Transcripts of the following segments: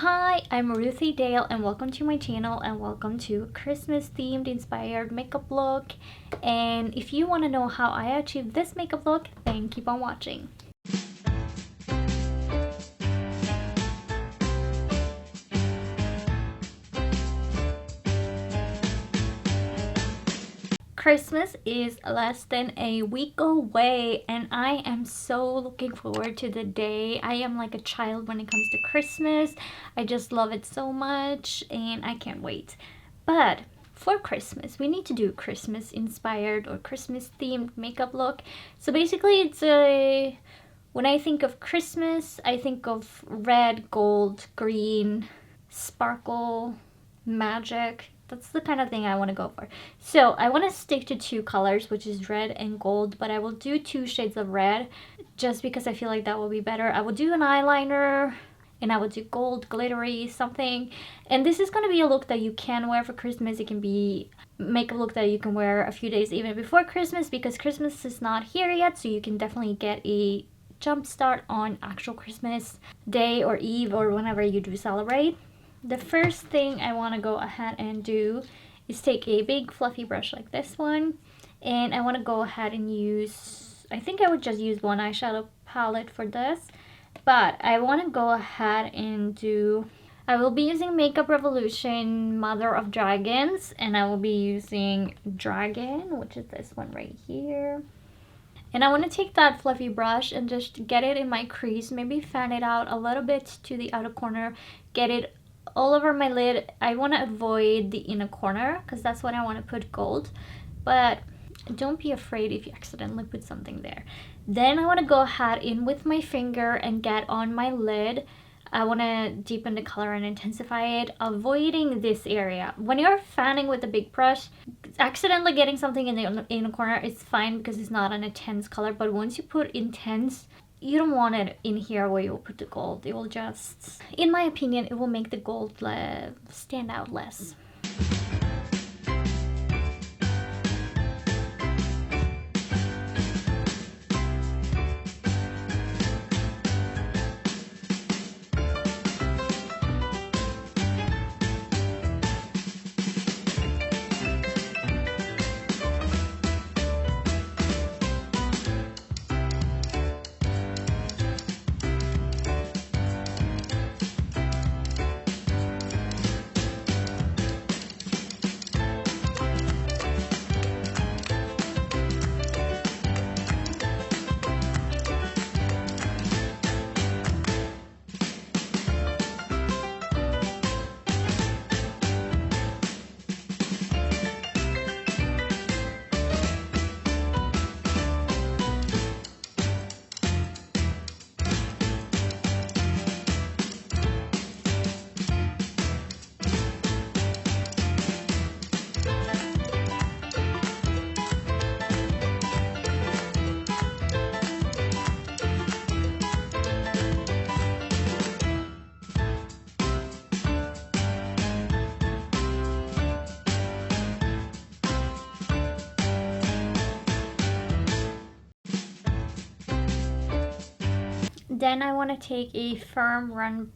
Hi, I'm Ruthie Dahle and welcome to my channel and welcome to Christmas themed inspired makeup look. And if you want to know how I achieved this makeup look, then keep on watching. Christmas is less than a week away and I am so looking forward to the day. I am like a child when it comes to Christmas. I just love it so much and I can't wait. But for Christmas, we need to do Christmas inspired or Christmas themed makeup look. So basically when I think of Christmas, I think of red, gold, green, sparkle, magic. That's the kind of thing I want to go for. So I want to stick to two colors, which is red and gold, but I will do 2 shades of red just because I feel like that will be better. I will do an eyeliner and I will do gold glittery something. And this is going to be a look that you can wear for Christmas. It can be makeup look that you can wear a few days even before Christmas because Christmas is not here yet, so you can definitely get a jump start on actual Christmas day or eve or whenever you do celebrate. The first thing I want to go ahead and do is take a big fluffy brush like this one, and I want to go ahead and use, I think I would just use one eyeshadow palette for this, but I want to go ahead and I will be using Makeup Revolution Mother of Dragons, and I will be using Dragon, which is this one right here. And I want to take that fluffy brush and just get it in my crease, maybe fan it out a little bit to the outer corner, get it all over my lid. I want to avoid the inner corner because that's when I want to put gold, but don't be afraid if you accidentally put something there. Then I want to go ahead in with my finger and get on my lid. I want to deepen the color and intensify it, avoiding this area. When you're fanning with a big brush, accidentally getting something in the inner corner is fine because it's not an intense color, but once you put intense, you don't want it in here where you'll put the gold. It will just, in my opinion, it will make the gold stand out less. Then I want to take a firm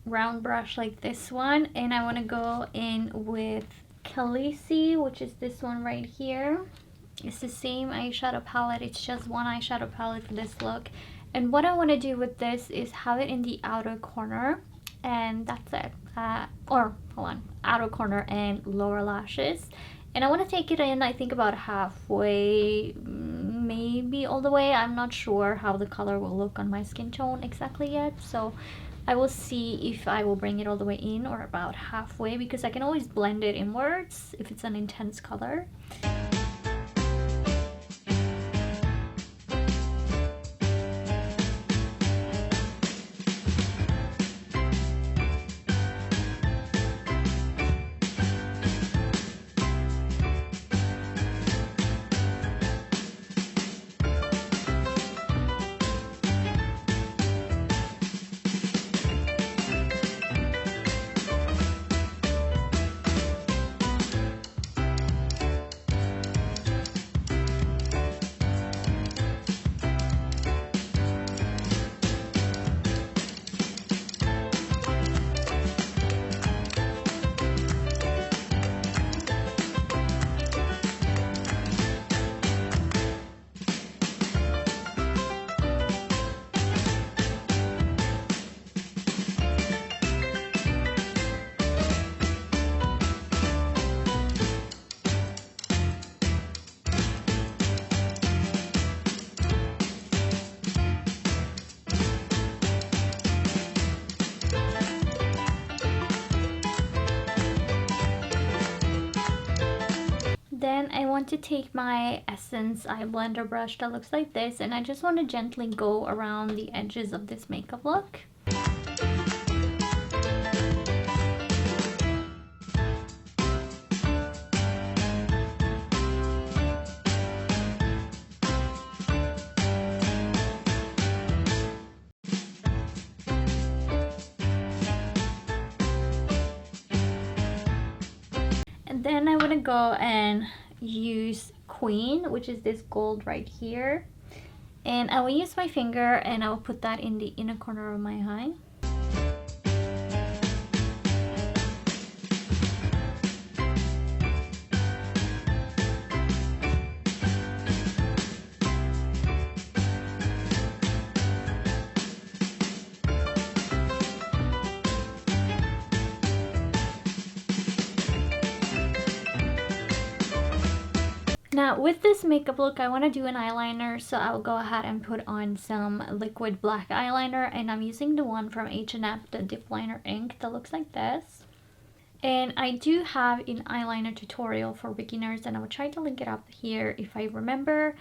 round brush like this one, and I want to go in with Khaleesi, which is this one right here. It's the same eyeshadow palette, it's just one eyeshadow palette for this look. And what I want to do with this is have it in the outer corner, and that's it. Outer corner and lower lashes. And I want to take it in, I think about halfway, maybe all the way. I'm not sure how the color will look on my skin tone exactly yet, so I will see if I will bring it all the way in or about halfway, because I can always blend it inwards if it's an intense color. want to take my Essence eye blender brush that looks like this, and I just want to gently go around the edges of this makeup look. And then I want to go and use Queen, which is this gold right here. And I will use my finger and I will put that in the inner corner of my eye. Now with this makeup look, I want to do an eyeliner, so I'll go ahead and put on some liquid black eyeliner, and I'm using the one from H&M, the Dipliner ink that looks like this. And I do have an eyeliner tutorial for beginners, and I will try to link it up here if I remember.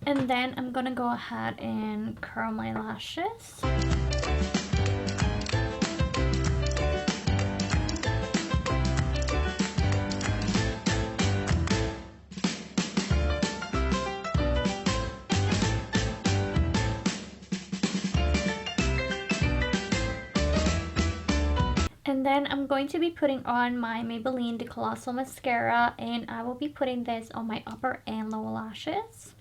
And then I'm gonna go ahead and curl my lashes. And then I'm going to be putting on my Maybelline the Colossal mascara, and I will be putting this on my upper and lower lashes.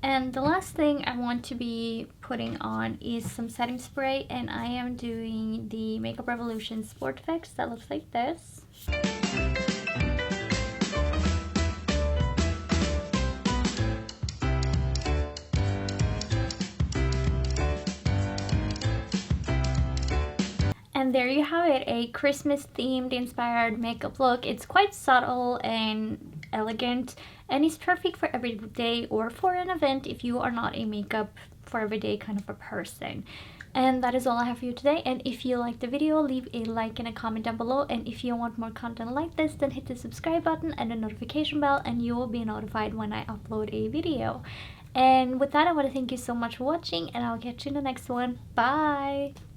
And the last thing I want to be putting on is some setting spray, and I am doing the Makeup Revolution Sport Fix that looks like this. And there you have it, a Christmas themed inspired makeup look. It's quite subtle and elegant, and it's perfect for every day or for an event if you are not a makeup for everyday kind of a person. And that is all I have for you today. And if you liked the video, leave a like and a comment down below. And if you want more content like this, then hit the subscribe button and the notification bell, and you will be notified when I upload a video. And with that, I want to thank you so much for watching, and I'll catch you in the next one. Bye!